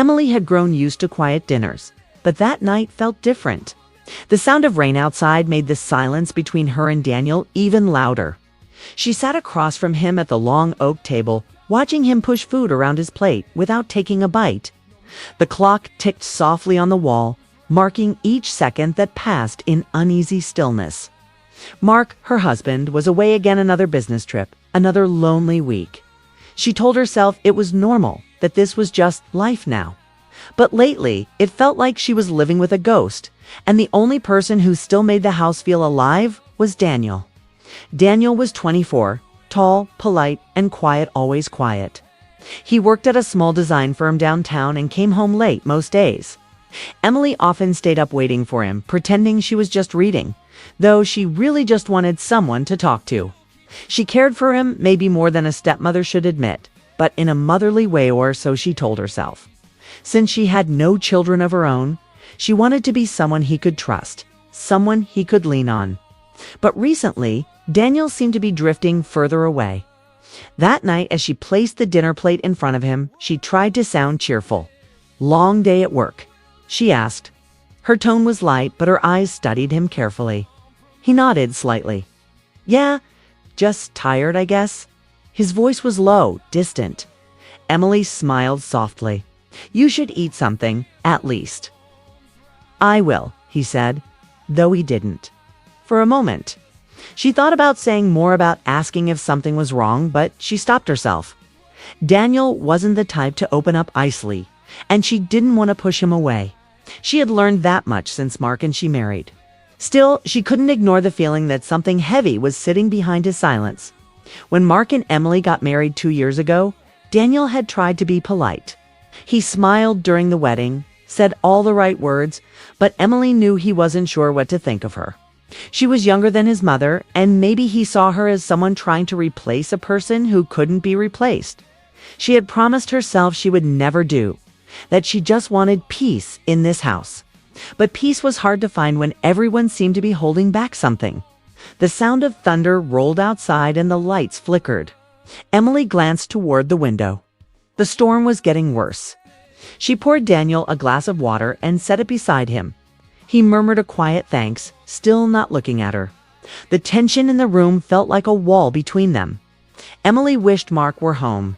Emily had grown used to quiet dinners, but that night felt different. The sound of rain outside made the silence between her and Daniel even louder. She sat across from him at the long oak table, watching him push food around his plate without taking a bite. The clock ticked softly on the wall, marking each second that passed in uneasy stillness. Mark, her husband, was away again, another business trip, another lonely week. She told herself it was normal, that this was just life now. But lately, it felt like she was living with a ghost, and the only person who still made the house feel alive was Daniel. Daniel was 24, tall, polite, and quiet, always quiet. He worked at a small design firm downtown and came home late most days. Emily often stayed up waiting for him, pretending she was just reading, though she really just wanted someone to talk to. She cared for him maybe more than a stepmother should admit, but in a motherly way, or so she told herself. Since she had no children of her own, she wanted to be someone he could trust, someone he could lean on. But recently, Daniel seemed to be drifting further away. That night, as she placed the dinner plate in front of him, she tried to sound cheerful. "Long day at work?" she asked. Her tone was light, but her eyes studied him carefully. He nodded slightly. "Yeah, just tired, I guess." His voice was low, distant. Emily smiled softly. "You should eat something, at least." "I will," he said, though he didn't. For a moment, she thought about saying more, about asking if something was wrong, but she stopped herself. Daniel wasn't the type to open up easily, and she didn't want to push him away. She had learned that much since Mark and she married. Still, she couldn't ignore the feeling that something heavy was sitting behind his silence. When Mark and Emily got married 2 years ago, Daniel had tried to be polite. He smiled during the wedding, said all the right words, but Emily knew he wasn't sure what to think of her. She was younger than his mother, and maybe he saw her as someone trying to replace a person who couldn't be replaced. She had promised herself she would never do, that she just wanted peace in this house. But peace was hard to find when everyone seemed to be holding back something. The sound of thunder rolled outside and the lights flickered. Emily glanced toward the window. The storm was getting worse. She poured Daniel a glass of water and set it beside him. He murmured a quiet thanks, still not looking at her. The tension in the room felt like a wall between them. Emily wished Mark were home.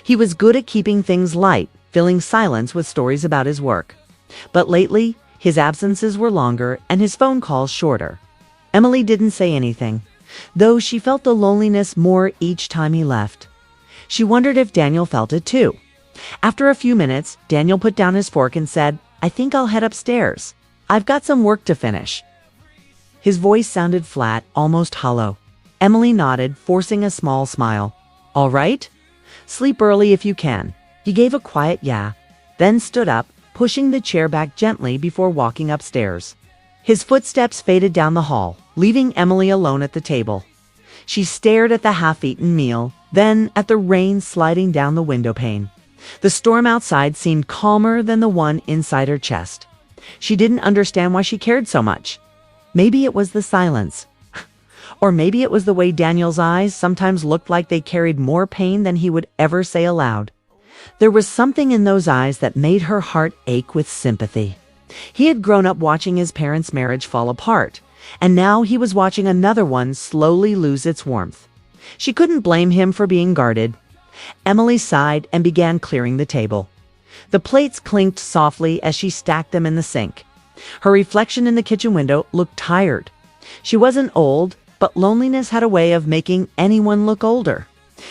He was good at keeping things light, filling silence with stories about his work. But lately, his absences were longer and his phone calls shorter. Emily didn't say anything, though she felt the loneliness more each time he left. She wondered if Daniel felt it too. After a few minutes, Daniel put down his fork and said, "I think I'll head upstairs. I've got some work to finish." His voice sounded flat, almost hollow. Emily nodded, forcing a small smile. "All right? Sleep early if you can." He gave a quiet yeah, then stood up, pushing the chair back gently before walking upstairs. His footsteps faded down the hall, leaving Emily alone at the table. She stared at the half-eaten meal, then at the rain sliding down the window pane. The storm outside seemed calmer than the one inside her chest. She didn't understand why she cared so much. Maybe it was the silence. Or maybe it was the way Daniel's eyes sometimes looked like they carried more pain than he would ever say aloud. There was something in those eyes that made her heart ache with sympathy. He had grown up watching his parents' marriage fall apart, and now he was watching another one slowly lose its warmth. She couldn't blame him for being guarded. Emily sighed and began clearing the table. The plates clinked softly as she stacked them in the sink. Her reflection in the kitchen window looked tired. She wasn't old, but loneliness had a way of making anyone look older.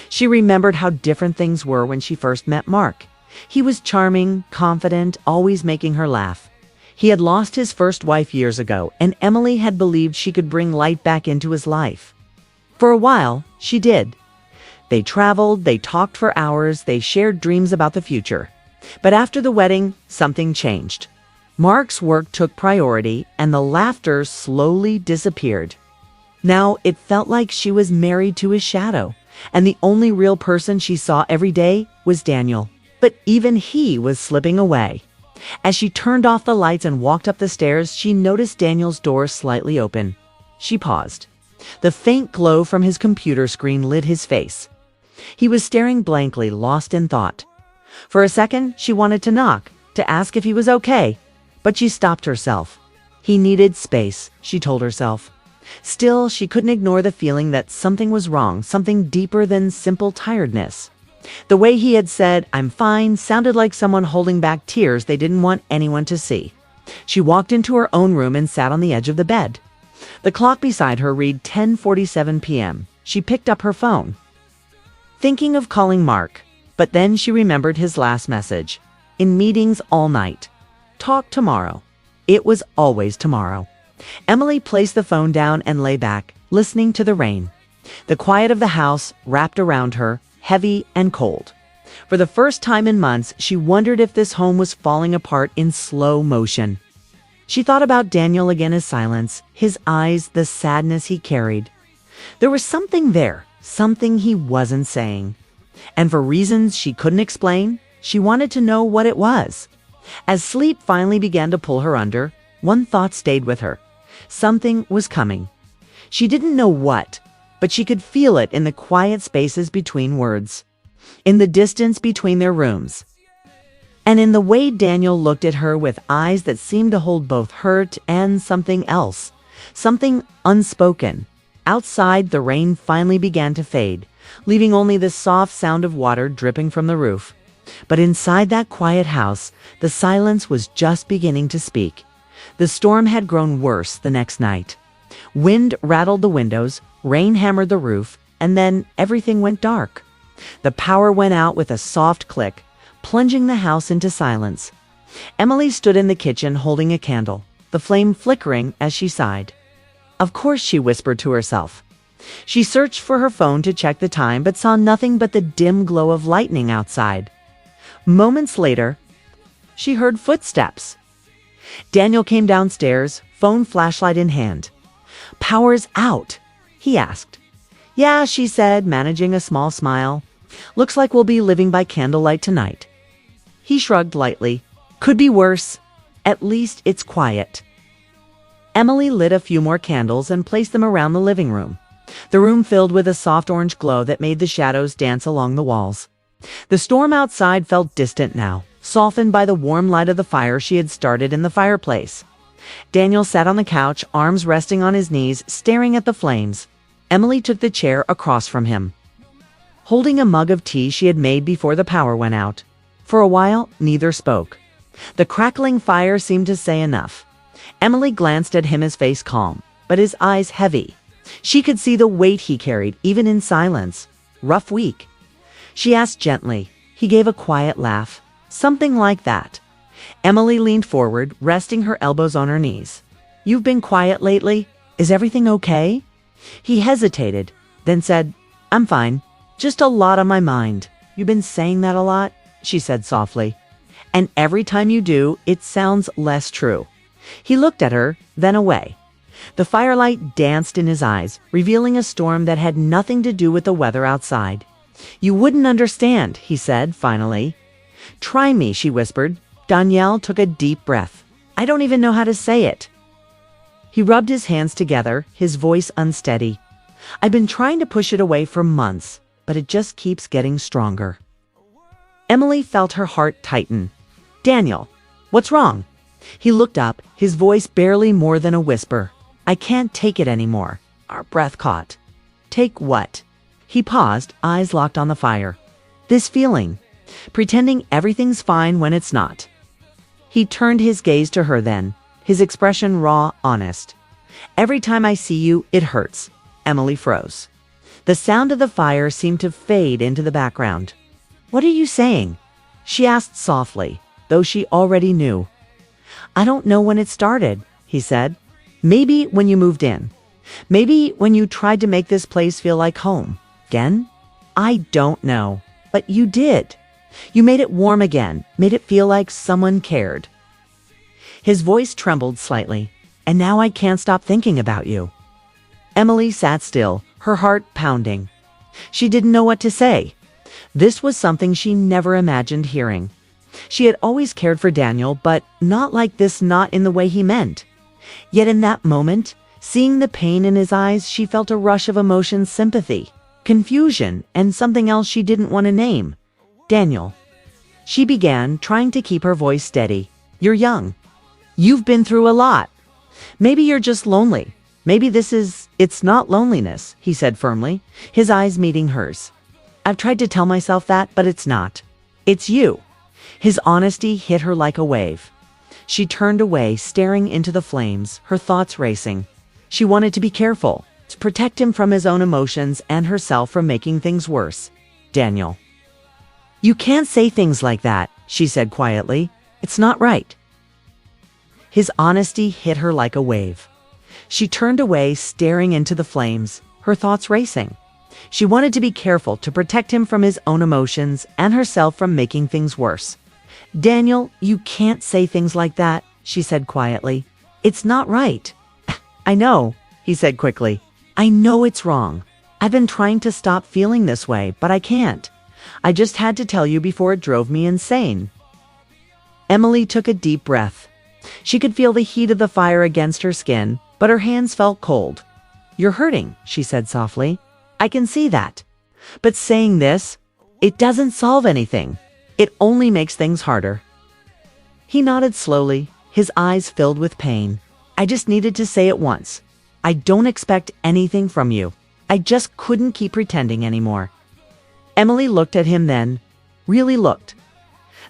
She remembered how different things were when she first met Mark. He was charming, confident, always making her laugh. He had lost his first wife years ago, and Emily had believed she could bring light back into his life. For a while, she did. They traveled, they talked for hours, they shared dreams about the future. But after the wedding, something changed. Mark's work took priority, and the laughter slowly disappeared. Now it felt like she was married to his shadow, and the only real person she saw every day was Daniel. But even he was slipping away. As she turned off the lights and walked up the stairs, she noticed Daniel's door slightly open. She paused. The faint glow from his computer screen lit his face. He was staring blankly, lost in thought. For a second, she wanted to knock, to ask if he was okay, but she stopped herself. He needed space, she told herself. Still, she couldn't ignore the feeling that something was wrong, something deeper than simple tiredness. The way he had said, "I'm fine," sounded like someone holding back tears they didn't want anyone to see. She walked into her own room and sat on the edge of the bed. The clock beside her read 10:47 p.m. She picked up her phone, thinking of calling Mark, but then she remembered his last message. In meetings all night. Talk tomorrow. It was always tomorrow. Emily placed the phone down and lay back, listening to the rain. The quiet of the house wrapped around her, heavy and cold. For the first time in months, she wondered if this home was falling apart in slow motion. She thought about Daniel again as silence, his eyes, the sadness he carried. There was something there, something he wasn't saying. And for reasons she couldn't explain, she wanted to know what it was. As sleep finally began to pull her under, one thought stayed with her. Something was coming. She didn't know what, but she could feel it in the quiet spaces between words, in the distance between their rooms, and in the way Daniel looked at her with eyes that seemed to hold both hurt and something else, something unspoken. Outside, the rain finally began to fade, leaving only the soft sound of water dripping from the roof. But inside that quiet house, the silence was just beginning to speak. The storm had grown worse the next night. Wind rattled the windows, rain hammered the roof, and then everything went dark. The power went out with a soft click, plunging the house into silence. Emily stood in the kitchen holding a candle, the flame flickering as she sighed. Of course, she whispered to herself. She searched for her phone to check the time, but saw nothing but the dim glow of lightning outside. Moments later, she heard footsteps. Daniel came downstairs, phone flashlight in hand. "Power's out?" he asked. "Yeah," she said, managing a small smile. "Looks like we'll be living by candlelight tonight." He shrugged lightly. "Could be worse. At least it's quiet." Emily lit a few more candles and placed them around the living room. The room filled with a soft orange glow that made the shadows dance along the walls. The storm outside felt distant now, softened by the warm light of the fire she had started in the fireplace. Daniel sat on the couch, arms resting on his knees, staring at the flames. Emily took the chair across from him, holding a mug of tea she had made before the power went out. For a while, neither spoke. The crackling fire seemed to say enough. Emily glanced at him, his face calm, but his eyes heavy. She could see the weight he carried, even in silence. "Rough week?" She asked gently. He gave a quiet laugh. "Something like that." Emily leaned forward, resting her elbows on her knees. "You've been quiet lately. Is everything okay?" He hesitated, then said, "I'm fine. Just a lot on my mind." "You've been saying that a lot," she said softly. "And every time you do, it sounds less true." He looked at her, then away. The firelight danced in his eyes, revealing a storm that had nothing to do with the weather outside. "You wouldn't understand," he said, finally. "Try me," she whispered. Daniel took a deep breath. "I don't even know how to say it." He rubbed his hands together, his voice unsteady. "I've been trying to push it away for months, but it just keeps getting stronger." Emily felt her heart tighten. "Daniel, what's wrong?" He looked up, his voice barely more than a whisper. "I can't take it anymore." Our breath caught. "Take what?" He paused, eyes locked on the fire. "This feeling. Pretending everything's fine when it's not." He turned his gaze to her then, his expression raw, honest. "Every time I see you, it hurts." Emily froze. The sound of the fire seemed to fade into the background. "What are you saying?" she asked softly, though she already knew. "I don't know when it started," he said. "Maybe when you moved in. Maybe when you tried to make this place feel like home. Again? I don't know. But you did. You made it warm again, made it feel like someone cared." His voice trembled slightly. "And now I can't stop thinking about you." Emily sat still, her heart pounding. She didn't know what to say. This was something she never imagined hearing. She had always cared for Daniel, but not like this, not in the way he meant. Yet in that moment, seeing the pain in his eyes, she felt a rush of emotion, sympathy, confusion, and something else she didn't want to name. "Daniel, She began, trying to keep her voice steady. You're young. You've been through a lot. Maybe you're just lonely. Maybe it's not loneliness, he said firmly, his eyes meeting hers. I've tried to tell myself that, but it's not. It's you. His honesty hit her like a wave. She turned away, staring into the flames, her thoughts racing. She wanted to be careful, to protect him from his own emotions and herself from making things worse. Daniel. You can't say things like that, she said quietly. It's not right. His honesty hit her like a wave. She turned away, staring into the flames, her thoughts racing. She wanted to be careful to protect him from his own emotions and herself from making things worse. Daniel, you can't say things like that, she said quietly. It's not right. I know, he said quickly. I know it's wrong. I've been trying to stop feeling this way, but I can't. I just had to tell you before it drove me insane. Emily took a deep breath. She could feel the heat of the fire against her skin, but her hands felt cold. You're hurting, she said softly. I can see that. But saying this, it doesn't solve anything. It only makes things harder. He nodded slowly, his eyes filled with pain. I just needed to say it once. I don't expect anything from you. I just couldn't keep pretending anymore. Emily looked at him then, really looked.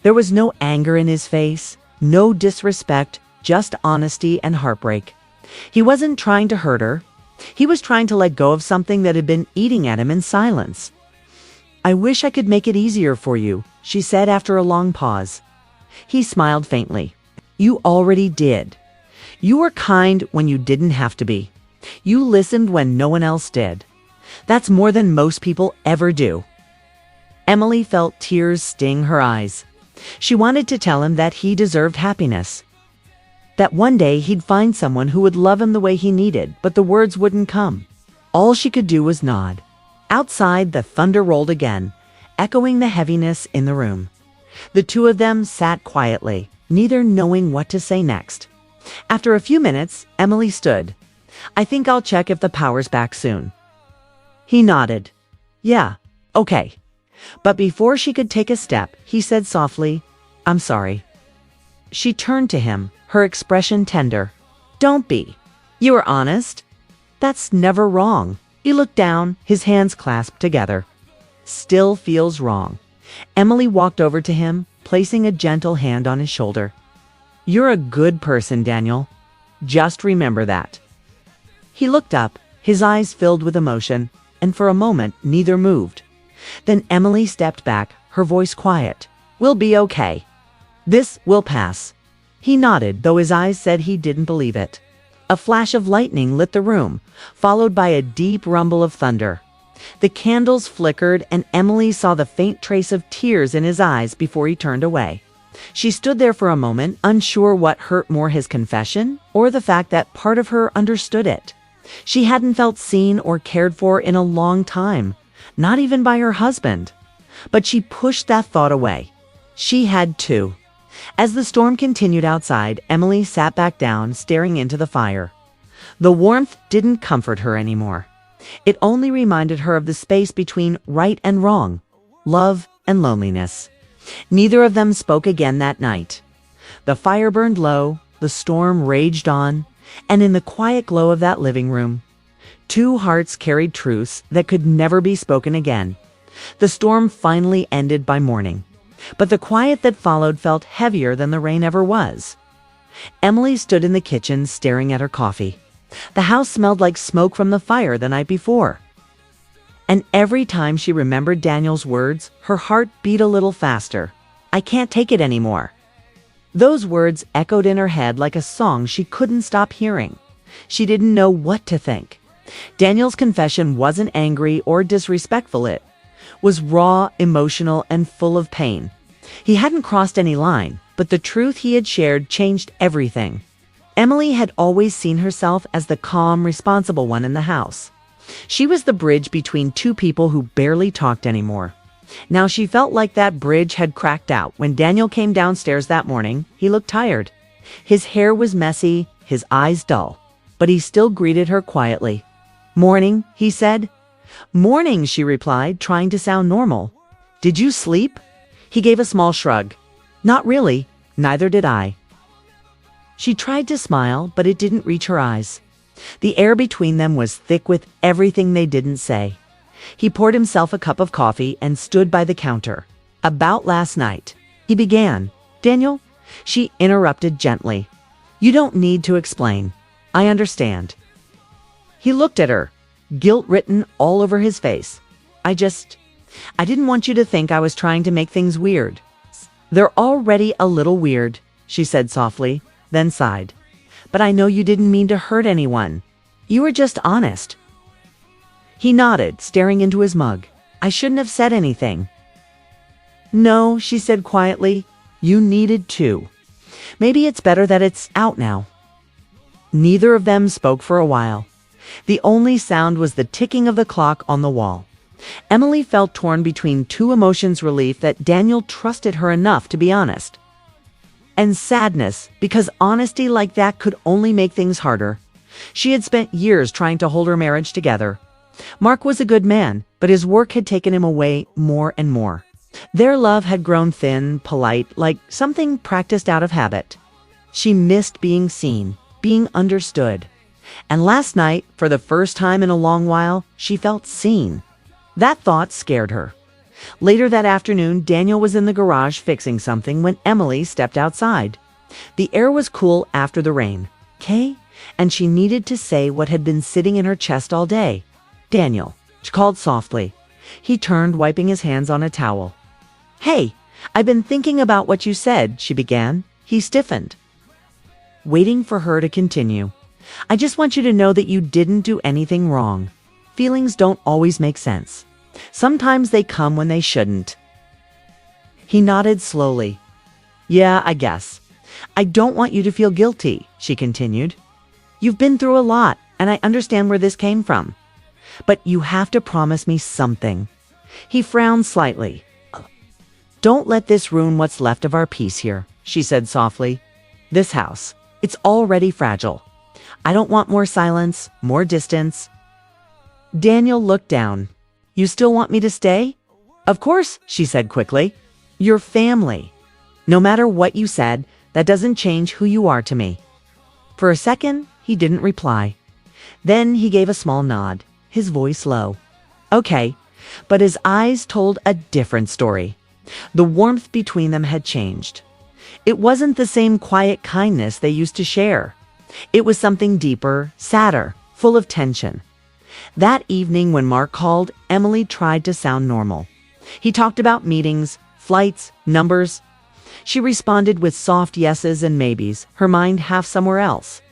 There was no anger in his face, no disrespect, just honesty and heartbreak. He wasn't trying to hurt her. He was trying to let go of something that had been eating at him in silence. I wish I could make it easier for you, she said after a long pause. He smiled faintly. You already did. You were kind when you didn't have to be. You listened when no one else did. That's more than most people ever do. Emily felt tears sting her eyes. She wanted to tell him that he deserved happiness. That one day he'd find someone who would love him the way he needed, but the words wouldn't come. All she could do was nod. Outside, the thunder rolled again, echoing the heaviness in the room. The two of them sat quietly, neither knowing what to say next. After a few minutes, Emily stood. I think I'll check if the power's back soon. He nodded. Yeah, okay. But before she could take a step, he said softly, I'm sorry. She turned to him, her expression tender. Don't be. You were honest. That's never wrong. He looked down, his hands clasped together. Still feels wrong. Emily walked over to him, placing a gentle hand on his shoulder. You're a good person, Daniel. Just remember that. He looked up, his eyes filled with emotion, and for a moment neither moved. Then Emily stepped back, her voice quiet. We'll be okay. This will pass. He nodded, though his eyes said he didn't believe it. A flash of lightning lit the room, followed by a deep rumble of thunder. The candles flickered, and Emily saw the faint trace of tears in his eyes before he turned away. She stood there for a moment, unsure what hurt more, his confession or the fact that part of her understood it. She hadn't felt seen or cared for in a long time, not even by her husband. But she pushed that thought away. She had too. As the storm continued outside, Emily sat back down, staring into the fire. The warmth didn't comfort her anymore. It only reminded her of the space between right and wrong, love and loneliness. Neither of them spoke again that night. The fire burned low, the storm raged on, and in the quiet glow of that living room, two hearts carried truths that could never be spoken again. The storm finally ended by morning, but the quiet that followed felt heavier than the rain ever was. Emily stood in the kitchen staring at her coffee. The house smelled like smoke from the fire the night before. And every time she remembered Daniel's words, her heart beat a little faster. I can't take it anymore. Those words echoed in her head like a song she couldn't stop hearing. She didn't know what to think. Daniel's confession wasn't angry or disrespectful. It was raw, emotional, and full of pain. He hadn't crossed any line, but the truth he had shared changed everything. Emily had always seen herself as the calm, responsible one in the house. She was the bridge between two people who barely talked anymore. Now she felt like that bridge had cracked out. When Daniel came downstairs that morning, he looked tired. His hair was messy, his eyes dull, but he still greeted her quietly. Morning, he said. Morning, she replied, trying to sound normal. Did you sleep? He gave a small shrug. Not really, neither did I. She tried to smile, but it didn't reach her eyes. The air between them was thick with everything they didn't say. He poured himself a cup of coffee and stood by the counter. About last night, he began. Daniel, she interrupted gently. You don't need to explain. I understand. He looked at her, guilt written all over his face. I didn't want you to think I was trying to make things weird. They're already a little weird, she said softly, then sighed. But I know you didn't mean to hurt anyone. You were just honest. He nodded, staring into his mug. I shouldn't have said anything. No, she said quietly. You needed to. Maybe it's better that it's out now. Neither of them spoke for a while. The only sound was the ticking of the clock on the wall. Emily felt torn between two emotions: relief that Daniel trusted her enough to be honest, and sadness because honesty like that could only make things harder. She had spent years trying to hold her marriage together. Mark was a good man, but his work had taken him away more and more. Their love had grown thin, polite, like something practiced out of habit. She missed being seen, being understood. And last night, for the first time in a long while, she felt seen. That thought scared her. Later that afternoon, Daniel was in the garage fixing something when Emily stepped outside. The air was cool after the rain. "Kay?" And she needed to say what had been sitting in her chest all day. "Daniel," she called softly. He turned, wiping his hands on a towel. "Hey, I've been thinking about what you said," she began. He stiffened, waiting for her to continue. "I just want you to know that you didn't do anything wrong. Feelings don't always make sense. Sometimes they come when they shouldn't." He nodded slowly. "Yeah, I guess. I don't want you to feel guilty," she continued. "You've been through a lot, and I understand where this came from. But you have to promise me something." He frowned slightly. "Don't let this ruin what's left of our peace here," she said softly. "This house, it's already fragile. I don't want more silence, more distance." Daniel looked down. "You still want me to stay?" "Of course," she said quickly. "You're family. No matter what you said, that doesn't change who you are to me." For a second, he didn't reply. Then he gave a small nod, his voice low. "Okay," but his eyes told a different story. The warmth between them had changed. It wasn't the same quiet kindness they used to share. It was something deeper, sadder, full of tension. That evening when Mark called, Emily tried to sound normal. He talked about meetings, flights, numbers. She responded with soft yeses and maybes, her mind half somewhere else.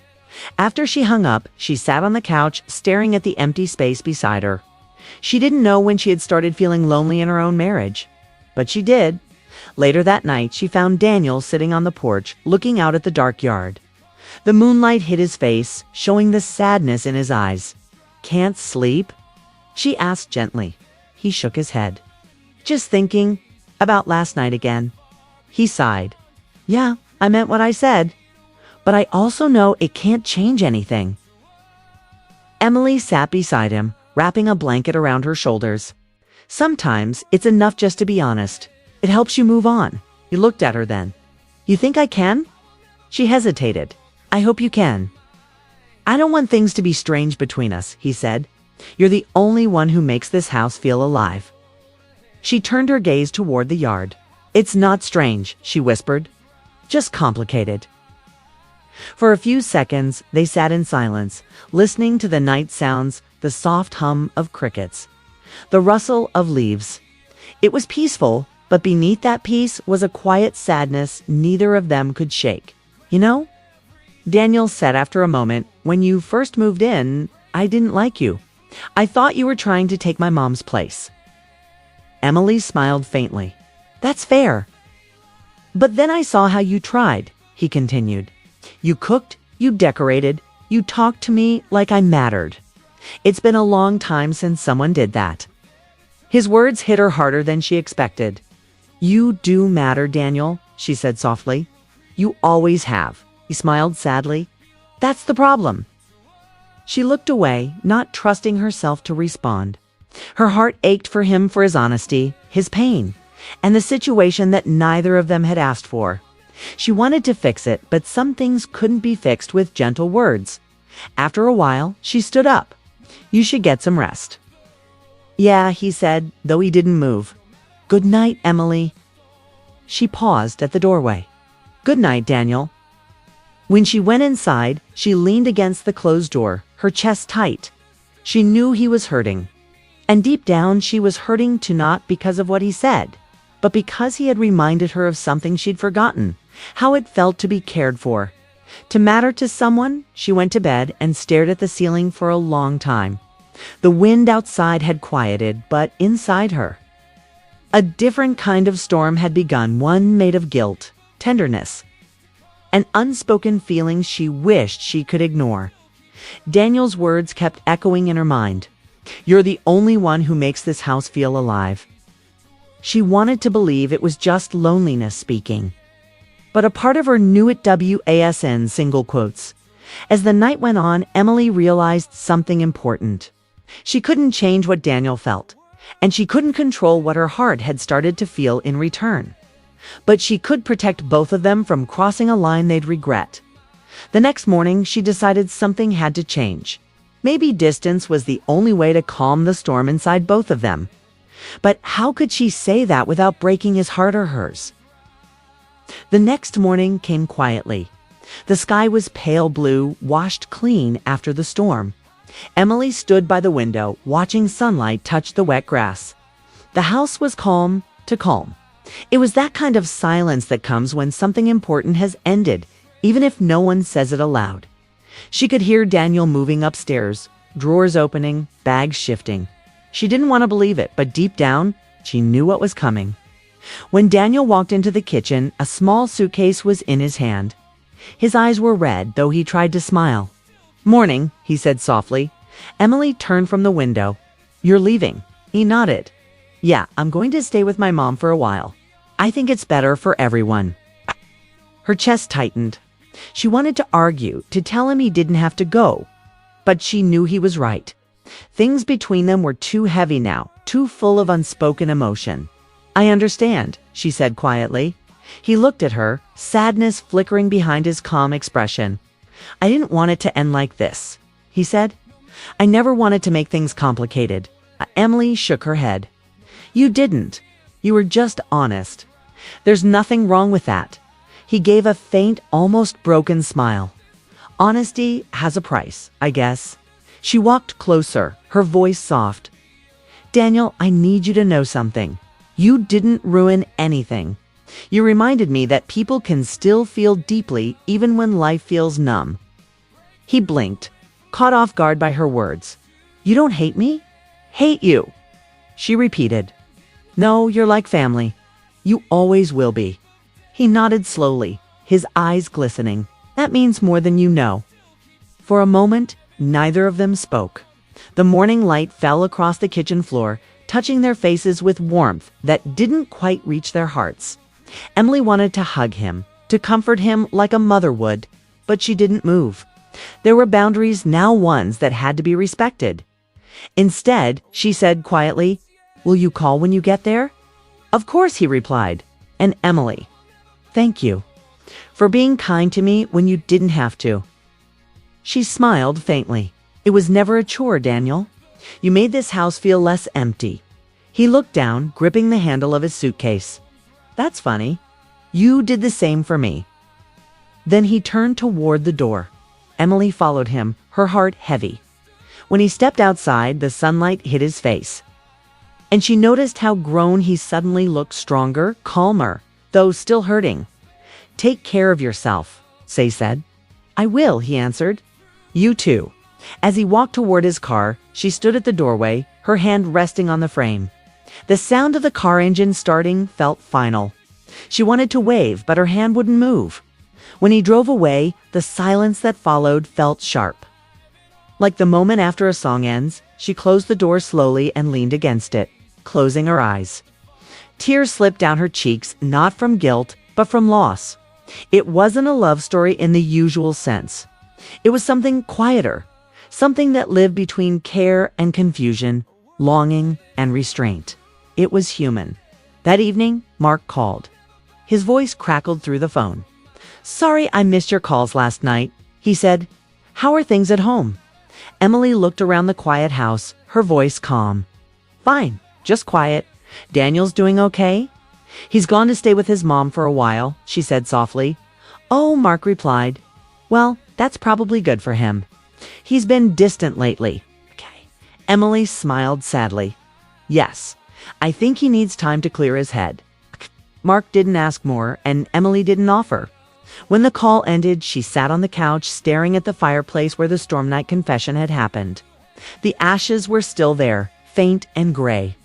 After she hung up, she sat on the couch, staring at the empty space beside her. She didn't know when she had started feeling lonely in her own marriage, but she did. Later that night, she found Daniel sitting on the porch, looking out at the dark yard. The moonlight hit his face, showing the sadness in his eyes. "Can't sleep?" she asked gently. He shook his head. "Just thinking about last night again." He sighed. "Yeah, I meant what I said. But I also know it can't change anything." Emily sat beside him, wrapping a blanket around her shoulders. "Sometimes it's enough just to be honest. It helps you move on." He looked at her then. "You think I can?" She hesitated. "I hope you can." "I don't want things to be strange between us," he said. "You're the only one who makes this house feel alive." She turned her gaze toward the yard. "It's not strange," she whispered. "Just complicated." For a few seconds, they sat in silence, listening to the night sounds, the soft hum of crickets, the rustle of leaves. It was peaceful, but beneath that peace was a quiet sadness neither of them could shake. "You know," Daniel said after a moment, "when you first moved in, I didn't like you. I thought you were trying to take my mom's place." Emily smiled faintly. "That's fair. But then I saw how you tried," he continued. "You cooked, you decorated, you talked to me like I mattered. It's been a long time since someone did that." His words hit her harder than she expected. "You do matter, Daniel," she said softly. "You always have." He smiled sadly. "That's the problem." She looked away, not trusting herself to respond. Her heart ached for him, for his honesty, his pain. and the situation that neither of them had asked for. She wanted to fix it, but some things couldn't be fixed with gentle words. After a while, she stood up. "You should get some rest." "Yeah," he said, though he didn't move. "Good night, Emily." She paused at the doorway. "Good night, Daniel." When she went inside, she leaned against the closed door, her chest tight. She knew he was hurting. And deep down, she was hurting too, not because of what he said, but because he had reminded her of something she'd forgotten, how it felt to be cared for. To matter to someone, she went to bed and stared at the ceiling for a long time. The wind outside had quieted, but inside her, a different kind of storm had begun, one made of guilt, tenderness, and unspoken feelings she wished she could ignore. Daniel's words kept echoing in her mind. "You're the only one who makes this house feel alive." She wanted to believe it was just loneliness speaking, but a part of her knew it wasn't. Single quotes. As the night went on, Emily realized something important. She couldn't change what Daniel felt, and she couldn't control what her heart had started to feel in return. But she could protect both of them from crossing a line they'd regret. The next morning, she decided something had to change. Maybe distance was the only way to calm the storm inside both of them. But how could she say that without breaking his heart or hers? The next morning came quietly. The sky was pale blue, washed clean after the storm. Emily stood by the window, watching sunlight touch the wet grass. The house was calm to calm. It was that kind of silence that comes when something important has ended, even if no one says it aloud. She could hear Daniel moving upstairs, drawers opening, bags shifting. She didn't want to believe it, but deep down, she knew what was coming. When Daniel walked into the kitchen, a small suitcase was in his hand. His eyes were red, though he tried to smile. "Morning," he said softly. Emily turned from the window. "You're leaving?" He nodded. "Yeah, I'm going to stay with my mom for a while. I think it's better for everyone." Her chest tightened. She wanted to argue, to tell him he didn't have to go. But she knew he was right. Things between them were too heavy now, too full of unspoken emotion. "I understand," she said quietly. He looked at her, sadness flickering behind his calm expression. "I didn't want it to end like this," he said. "I never wanted to make things complicated." Emily shook her head. "You didn't. You were just honest. There's nothing wrong with that." He gave a faint, almost broken smile. "Honesty has a price, I guess." She walked closer, her voice soft. "Daniel, I need you to know something. You didn't ruin anything. You reminded me that people can still feel deeply even when life feels numb." He blinked, caught off guard by her words. "You don't hate me?" "Hate you," she repeated. "No, you're like family. You always will be." He nodded slowly, his eyes glistening. "That means more than you know." For a moment, neither of them spoke. The morning light fell across the kitchen floor, touching their faces with warmth that didn't quite reach their hearts. Emily wanted to hug him, to comfort him like a mother would, but she didn't move. There were boundaries, now ones that had to be respected. Instead, she said quietly, "Will you call when you get there?" "Of course," he replied. And Emily, "Thank you for being kind to me when you didn't have to." She smiled faintly. "It was never a chore, Daniel. You made this house feel less empty." He looked down, gripping the handle of his suitcase. "That's funny. You did the same for me." Then he turned toward the door. Emily followed him, her heart heavy. When he stepped outside, the sunlight hit his face, and she noticed how grown he suddenly looked, stronger, calmer, though still hurting. "Take care of yourself," Say said. "I will," he answered. "You too." As he walked toward his car, she stood at the doorway, her hand resting on the frame. The sound of the car engine starting felt final. She wanted to wave, but her hand wouldn't move. When he drove away, the silence that followed felt sharp. Like the moment after a song ends, she closed the door slowly and leaned against it, closing her eyes. Tears slipped down her cheeks, not from guilt, but from loss. It wasn't a love story in the usual sense. It was something quieter, something that lived between care and confusion, longing and restraint. It was human. That evening, Mark called. His voice crackled through the phone. "Sorry I missed your calls last night," he said. "How are things at home?" Emily looked around the quiet house, her voice calm. "Fine, just quiet. Daniel's doing okay?" "He's gone to stay with his mom for a while," she said softly. "Oh," Mark replied. "Well, that's probably good for him. He's been distant lately." Okay. Emily smiled sadly. "Yes, I think he needs time to clear his head." Mark didn't ask more, and Emily didn't offer. When the call ended, she sat on the couch staring at the fireplace where the storm night confession had happened. The ashes were still there, faint and gray.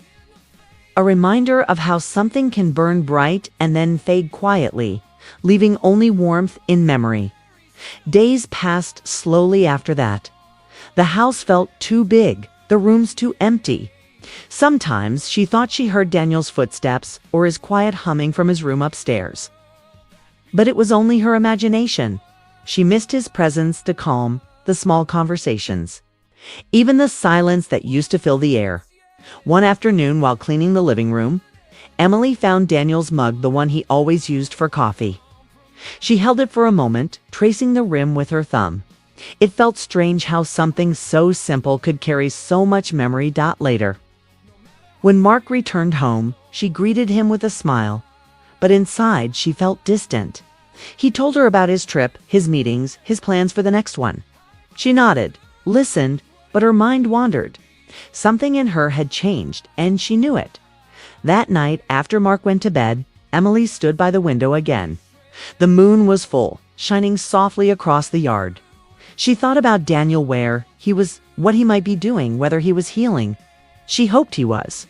A reminder of how something can burn bright and then fade quietly, leaving only warmth in memory. Days passed slowly after that. The house felt too big, the rooms too empty. Sometimes she thought she heard Daniel's footsteps or his quiet humming from his room upstairs. But it was only her imagination. She missed his presence to calm the small conversations, even the silence that used to fill the air. One afternoon, while cleaning the living room, Emily found Daniel's mug, the one he always used for coffee. She held it for a moment, tracing the rim with her thumb. It felt strange how something so simple could carry so much memory. Later, when Mark returned home, she greeted him with a smile, but inside she felt distant. He told her about his trip, his meetings, his plans for the next one. She nodded, listened, but her mind wandered. Something in her had changed, and she knew it. That night, after Mark went to bed, Emily stood by the window again. The moon was full, shining softly across the yard. She thought about Daniel, where he was, what he might be doing, whether he was healing. She hoped he was.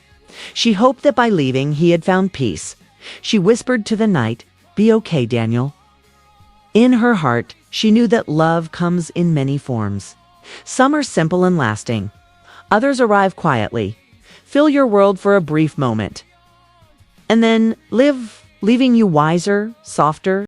She hoped that by leaving, he had found peace. She whispered to the night, "Be okay, Daniel." In her heart, she knew that love comes in many forms. Some are simple and lasting. Others arrive quietly, fill your world for a brief moment, and then leaving you wiser, softer,